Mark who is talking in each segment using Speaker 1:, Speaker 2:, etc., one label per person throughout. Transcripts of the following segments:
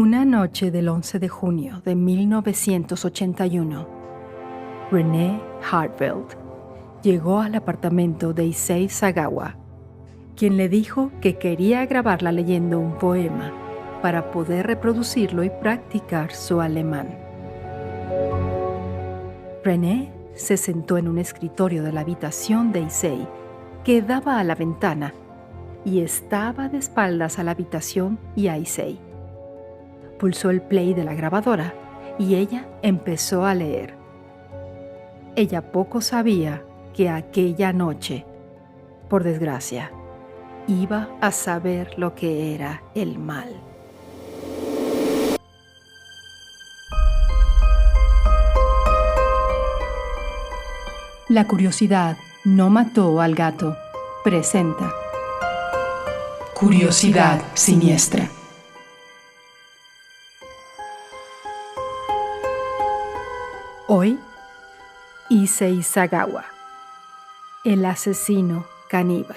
Speaker 1: Una noche del 11 de junio de 1981, Renee Hartwell llegó al apartamento de Issei Sagawa, quien le dijo que quería grabarla leyendo un poema para poder reproducirlo y practicar su alemán. Renee se sentó en un escritorio de la habitación de Issei que daba a la ventana y estaba de espaldas a la habitación y a Issei. Pulsó el play de la grabadora y ella empezó a leer. Ella poco sabía que aquella noche, por desgracia, iba a saber lo que era el mal. La curiosidad no mató al gato. Presenta Curiosidad Siniestra. Hoy, Issei Sagawa, el asesino caníbal.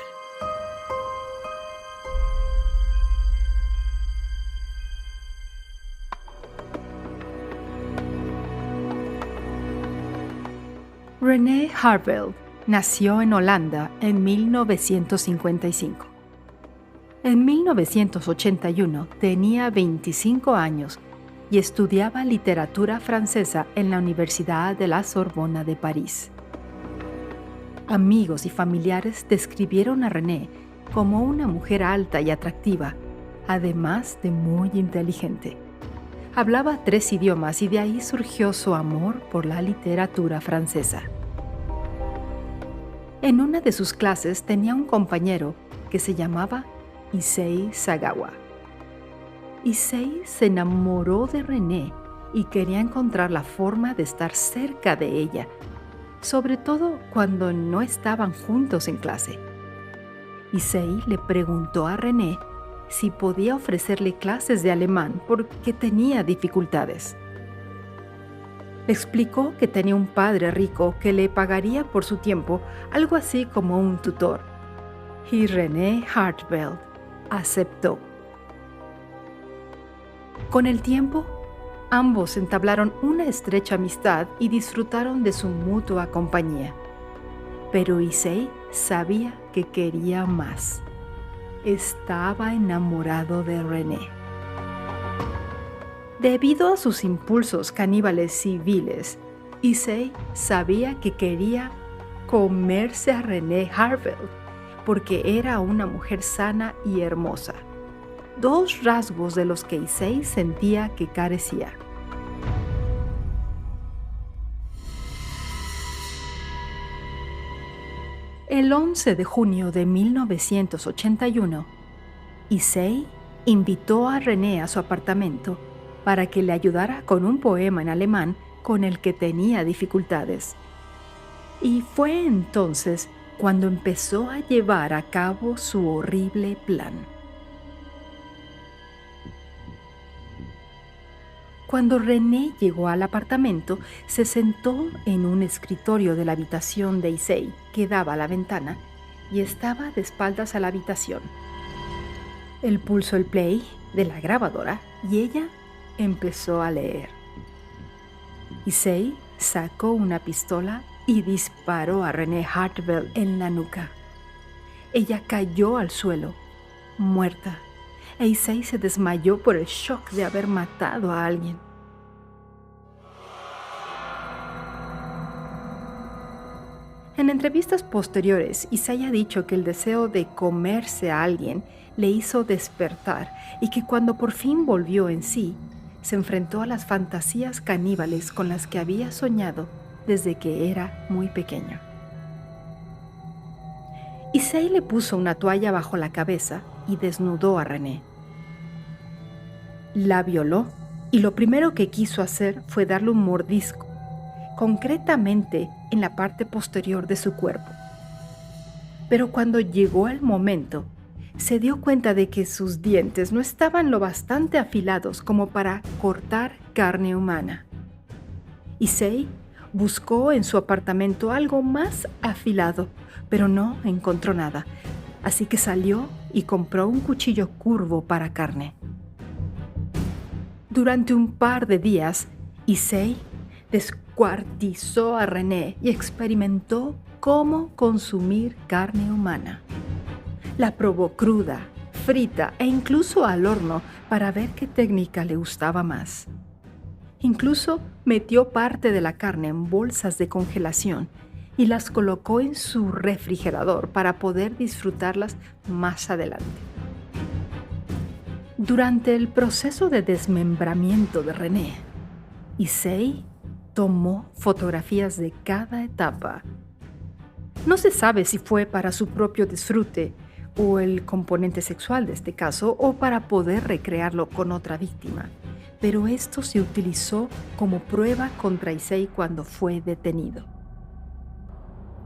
Speaker 1: Renee Hartwell nació en Holanda en 1955. En 1981 tenía 25 años y estudiaba literatura francesa en la Universidad de la Sorbona de París. Amigos y familiares describieron a Renee como una mujer alta y atractiva, además de muy inteligente. Hablaba 3 idiomas y de ahí surgió su amor por la literatura francesa. En una de sus clases tenía un compañero que se llamaba Issei Sagawa. Issei se enamoró de Renee y quería encontrar la forma de estar cerca de ella, sobre todo cuando no estaban juntos en clase. Issei le preguntó a Renee si podía ofrecerle clases de alemán porque tenía dificultades. Le explicó que tenía un padre rico que le pagaría por su tiempo, algo así como un tutor. Y Renee Hartwell aceptó. Con el tiempo, ambos entablaron una estrecha amistad y disfrutaron de su mutua compañía. Pero Issei sabía que quería más. Estaba enamorado de Renee. Debido a sus impulsos caníbales civiles, Issei sabía que quería comerse a Renee Hartwell porque era una mujer sana y hermosa. 2 rasgos de los que Issei sentía que carecía. El 11 de junio de 1981, Issei invitó a Renee a su apartamento para que le ayudara con un poema en alemán con el que tenía dificultades. Y fue entonces cuando empezó a llevar a cabo su horrible plan. Cuando Renee llegó al apartamento, se sentó en un escritorio de la habitación de Issei que daba a la ventana y estaba de espaldas a la habitación. Él pulsó el play de la grabadora y ella empezó a leer. Issei sacó una pistola y disparó a Renee Hartwell en la nuca. Ella cayó al suelo, muerta. Issei se desmayó por el shock de haber matado a alguien. En entrevistas posteriores, Issei ha dicho que el deseo de comerse a alguien le hizo despertar y que cuando por fin volvió en sí, se enfrentó a las fantasías caníbales con las que había soñado desde que era muy pequeño. Issei le puso una toalla bajo la cabeza y desnudó a Renee. La violó y lo primero que quiso hacer fue darle un mordisco, concretamente en la parte posterior de su cuerpo. Pero cuando llegó el momento, se dio cuenta de que sus dientes no estaban lo bastante afilados como para cortar carne humana. Issei buscó en su apartamento algo más afilado, pero no encontró nada, así que salió y compró un cuchillo curvo para carne. Durante un par de días, Issei descuartizó a René y experimentó cómo consumir carne humana. La probó cruda, frita e incluso al horno para ver qué técnica le gustaba más. Incluso metió parte de la carne en bolsas de congelación y las colocó en su refrigerador para poder disfrutarlas más adelante. Durante el proceso de desmembramiento de René, Issei tomó fotografías de cada etapa. No se sabe si fue para su propio disfrute o el componente sexual de este caso o para poder recrearlo con otra víctima, pero esto se utilizó como prueba contra Issei cuando fue detenido.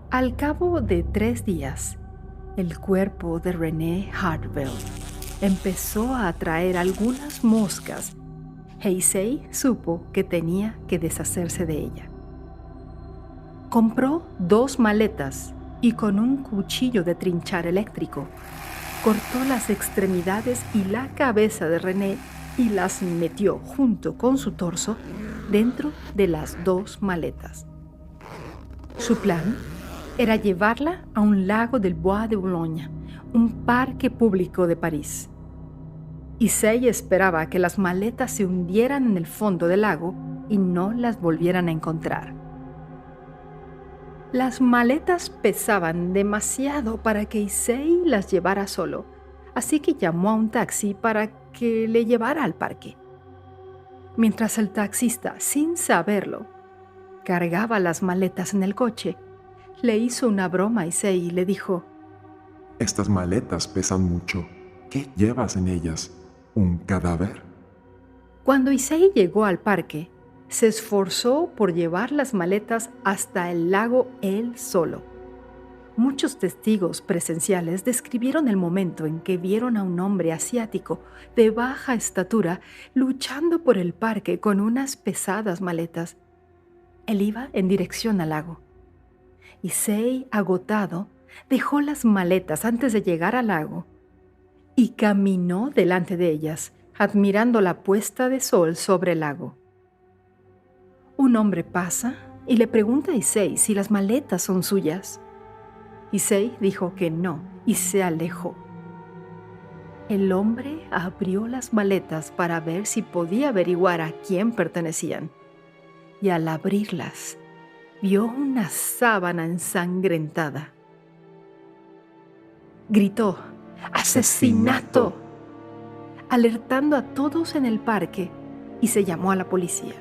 Speaker 1: Al cabo de 3 días, el cuerpo de René Hartwell empezó a atraer algunas moscas e Issei supo que tenía que deshacerse de ella. Compró 2 maletas y con un cuchillo de trinchar eléctrico cortó las extremidades y la cabeza de René y las metió junto con su torso dentro de las 2 maletas. Su plan era llevarla a un lago del Bois de Boulogne, un parque público de París. Issei esperaba que las maletas se hundieran en el fondo del lago y no las volvieran a encontrar. Las maletas pesaban demasiado para que Issei las llevara solo, así que llamó a un taxi para que le llevara al parque. Mientras el taxista, sin saberlo, cargaba las maletas en el coche, le hizo una broma a Issei y le dijo:
Speaker 2: Estas maletas pesan mucho. ¿Qué llevas en ellas? ¿Un cadáver?
Speaker 1: Cuando Issei llegó al parque, se esforzó por llevar las maletas hasta el lago él solo. Muchos testigos presenciales describieron el momento en que vieron a un hombre asiático de baja estatura luchando por el parque con unas pesadas maletas. Él iba en dirección al lago. Issei, agotado, dejó las maletas antes de llegar al lago y caminó delante de ellas, admirando la puesta de sol sobre el lago. Un hombre pasa y le pregunta a Issei si las maletas son suyas. Issei dijo que no y se alejó. El hombre abrió las maletas para ver si podía averiguar a quién pertenecían. Y al abrirlas, vio una sábana ensangrentada. Gritó: ¡Asesinato!, alertando a todos en el parque, y se llamó a la policía.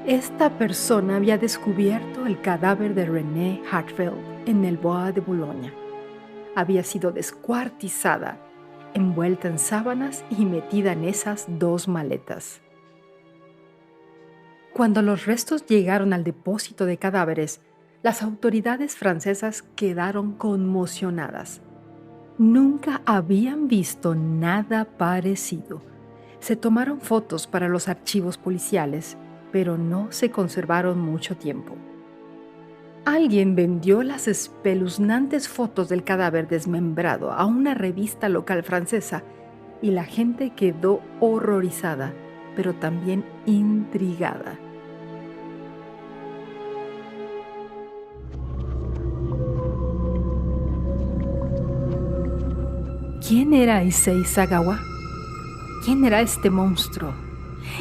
Speaker 1: Esta persona había descubierto el cadáver de René Hartwell en el Bois de Boulogne. Había sido descuartizada, envuelta en sábanas y metida en esas 2 maletas. Cuando los restos llegaron al depósito de cadáveres, las autoridades francesas quedaron conmocionadas. Nunca habían visto nada parecido. Se tomaron fotos para los archivos policiales, pero no se conservaron mucho tiempo. Alguien vendió las espeluznantes fotos del cadáver desmembrado a una revista local francesa y la gente quedó horrorizada, pero también intrigada. ¿Quién era Issei Sagawa? ¿Quién era este monstruo?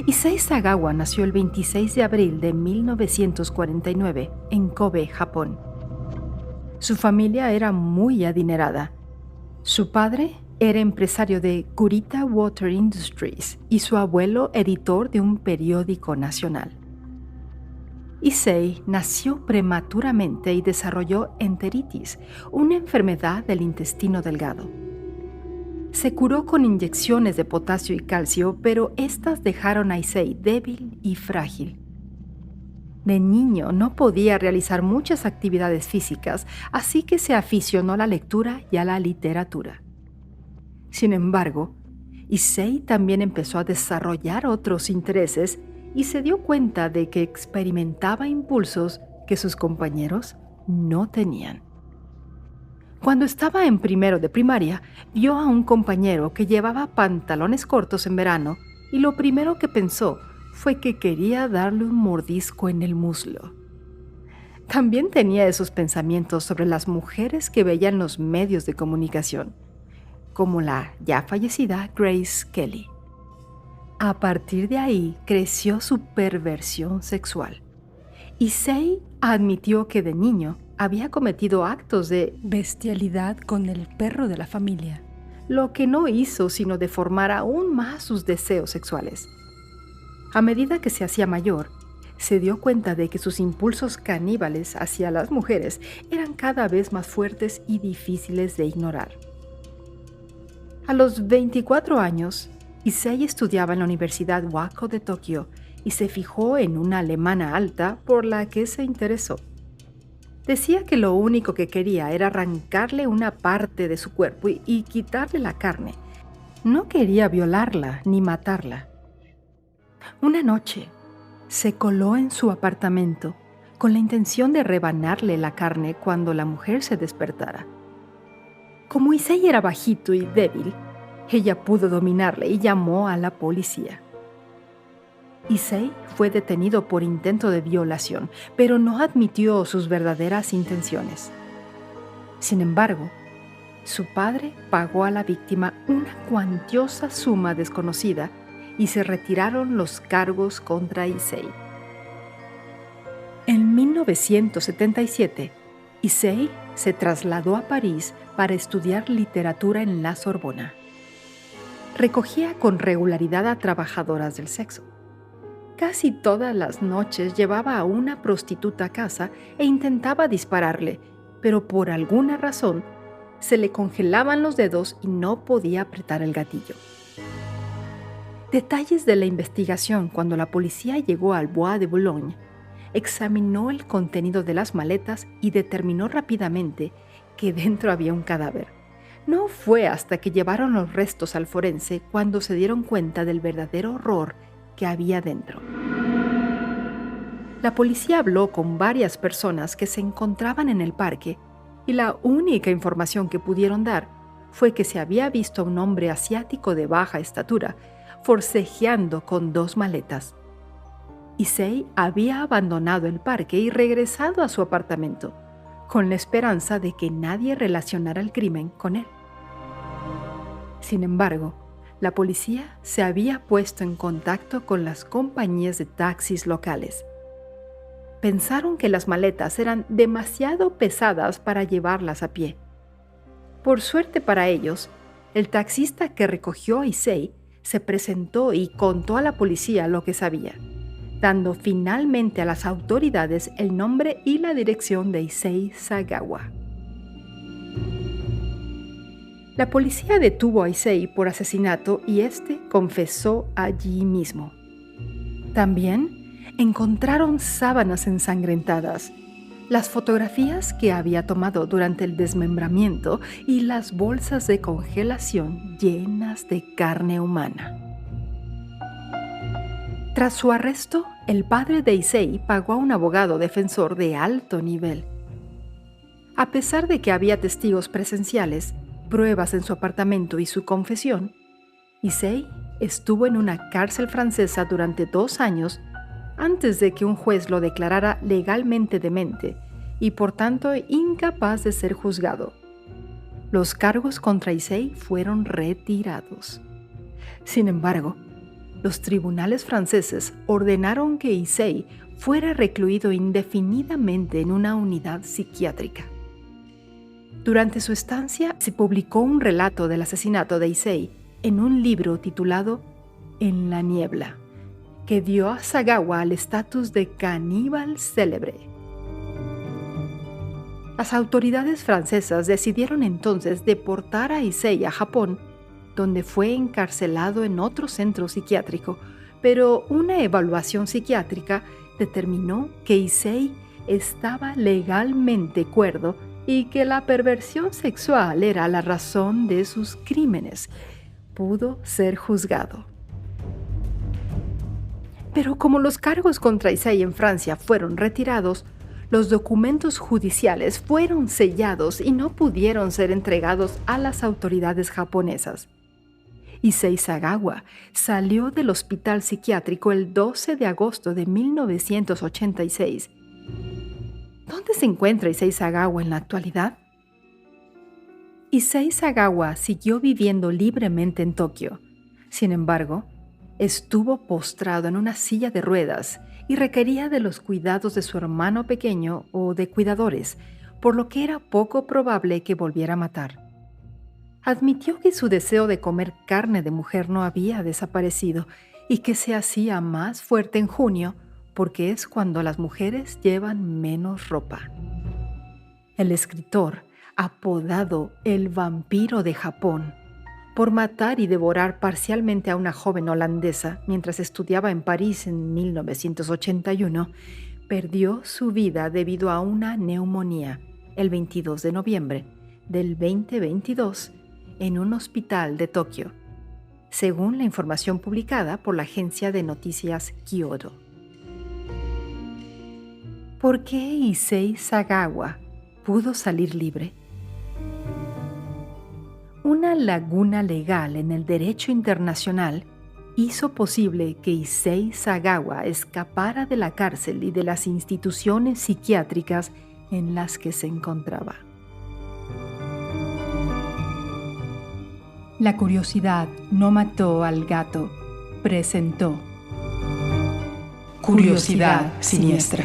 Speaker 1: Issei Sagawa nació el 26 de abril de 1949 en Kobe, Japón. Su familia era muy adinerada. Su padre era empresario de Kurita Water Industries y su abuelo editor de un periódico nacional. Issei nació prematuramente y desarrolló enteritis, una enfermedad del intestino delgado. Se curó con inyecciones de potasio y calcio, pero estas dejaron a Issei débil y frágil. De niño no podía realizar muchas actividades físicas, así que se aficionó a la lectura y a la literatura. Sin embargo, Issei también empezó a desarrollar otros intereses y se dio cuenta de que experimentaba impulsos que sus compañeros no tenían. Cuando estaba en primero de primaria, vio a un compañero que llevaba pantalones cortos en verano y lo primero que pensó fue que quería darle un mordisco en el muslo. También tenía esos pensamientos sobre las mujeres que veía en los medios de comunicación, como la ya fallecida Grace Kelly. A partir de ahí creció su perversión sexual. Issei admitió que de niño había cometido actos de bestialidad con el perro de la familia, lo que no hizo sino deformar aún más sus deseos sexuales. A medida que se hacía mayor, se dio cuenta de que sus impulsos caníbales hacia las mujeres eran cada vez más fuertes y difíciles de ignorar. A los 24 años, Issei estudiaba en la Universidad Wako de Tokio y se fijó en una alemana alta por la que se interesó. Decía que lo único que quería era arrancarle una parte de su cuerpo y quitarle la carne. No quería violarla ni matarla. Una noche, se coló en su apartamento con la intención de rebanarle la carne cuando la mujer se despertara. Como Issei era bajito y débil, ella pudo dominarle y llamó a la policía. Issei fue detenido por intento de violación, pero no admitió sus verdaderas intenciones. Sin embargo, su padre pagó a la víctima una cuantiosa suma desconocida y se retiraron los cargos contra Issei. En 1977, Issei se trasladó a París para estudiar literatura en la Sorbona. Recogía con regularidad a trabajadoras del sexo. Casi todas las noches llevaba a una prostituta a casa e intentaba dispararle, pero por alguna razón se le congelaban los dedos y no podía apretar el gatillo. Detalles de la investigación cuando la policía llegó al Bois de Boulogne, examinó el contenido de las maletas y determinó rápidamente que dentro había un cadáver. No fue hasta que llevaron los restos al forense cuando se dieron cuenta del verdadero horror que había dentro. La policía habló con varias personas que se encontraban en el parque y la única información que pudieron dar fue que se había visto a un hombre asiático de baja estatura forcejeando con 2 maletas. Issei había abandonado el parque y regresado a su apartamento, con la esperanza de que nadie relacionara el crimen con él. Sin embargo, la policía se había puesto en contacto con las compañías de taxis locales. Pensaron que las maletas eran demasiado pesadas para llevarlas a pie. Por suerte para ellos, el taxista que recogió a Issei se presentó y contó a la policía lo que sabía, dando finalmente a las autoridades el nombre y la dirección de Issei Sagawa. La policía detuvo a Issei por asesinato y este confesó allí mismo. También encontraron sábanas ensangrentadas, las fotografías que había tomado durante el desmembramiento y las bolsas de congelación llenas de carne humana. Tras su arresto, el padre de Issei pagó a un abogado defensor de alto nivel. A pesar de que había testigos presenciales, pruebas en su apartamento y su confesión, Issei estuvo en una cárcel francesa durante 2 años antes de que un juez lo declarara legalmente demente y por tanto incapaz de ser juzgado. Los cargos contra Issei fueron retirados. Sin embargo, los tribunales franceses ordenaron que Issei fuera recluido indefinidamente en una unidad psiquiátrica. Durante su estancia se publicó un relato del asesinato de Issei en un libro titulado En la niebla, que dio a Sagawa el estatus de caníbal célebre. Las autoridades francesas decidieron entonces deportar a Issei a Japón, donde fue encarcelado en otro centro psiquiátrico, pero una evaluación psiquiátrica determinó que Issei estaba legalmente cuerdo y que la perversión sexual era la razón de sus crímenes. Pudo ser juzgado. Pero como los cargos contra Issei en Francia fueron retirados, los documentos judiciales fueron sellados y no pudieron ser entregados a las autoridades japonesas. Issei Sagawa salió del hospital psiquiátrico el 12 de agosto de 1986. ¿Dónde se encuentra Issei Sagawa en la actualidad? Issei Sagawa siguió viviendo libremente en Tokio. Sin embargo, estuvo postrado en una silla de ruedas y requería de los cuidados de su hermano pequeño o de cuidadores, por lo que era poco probable que volviera a matar. Admitió que su deseo de comer carne de mujer no había desaparecido y que se hacía más fuerte en junio porque es cuando las mujeres llevan menos ropa. El escritor, apodado el vampiro de Japón, por matar y devorar parcialmente a una joven holandesa mientras estudiaba en París en 1981, perdió su vida debido a una neumonía el 22 de noviembre del 2022 en un hospital de Tokio, según la información publicada por la agencia de noticias Kyodo. ¿Por qué Issei Sagawa pudo salir libre? Una laguna legal en el derecho internacional hizo posible que Issei Sagawa escapara de la cárcel y de las instituciones psiquiátricas en las que se encontraba. La curiosidad no mató al gato, presentó Curiosidad Siniestra.